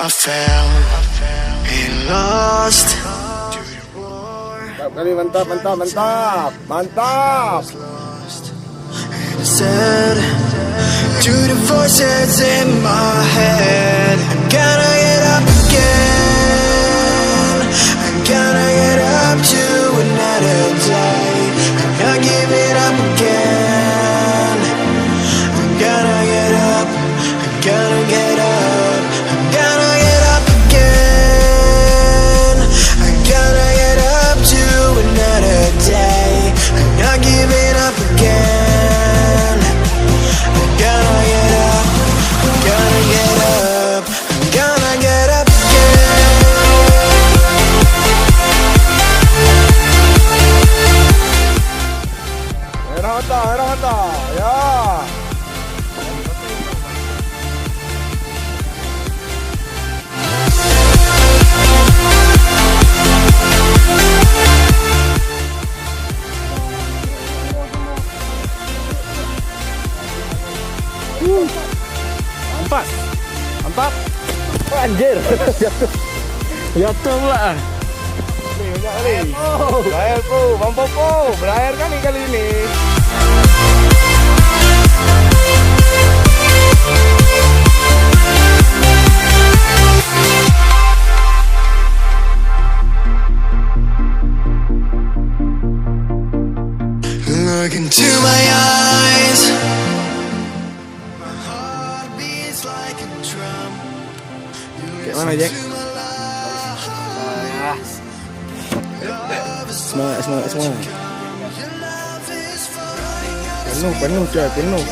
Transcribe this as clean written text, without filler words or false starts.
I fell and lost. Mantap, mantap, mantap, mantap. And said to the voices in my head, I gotta get up again. I gotta get up to another day. I'm not giving up again. I gotta get up. I gotta get up. I gotta get up again. I gotta get up to another day. I'm not giving up again. I gotta get up. I gotta get up. I'm gonna get up again. Merah mantap, ya. Empat. Mantap. Anjir. Jatuh pula. Banyak kali. Berair po, mampu po. Berair kali ini. Look into my eyes. My heart beats like a drum. Kayak mana, Jack? Semangat. Penuh coy, penuh.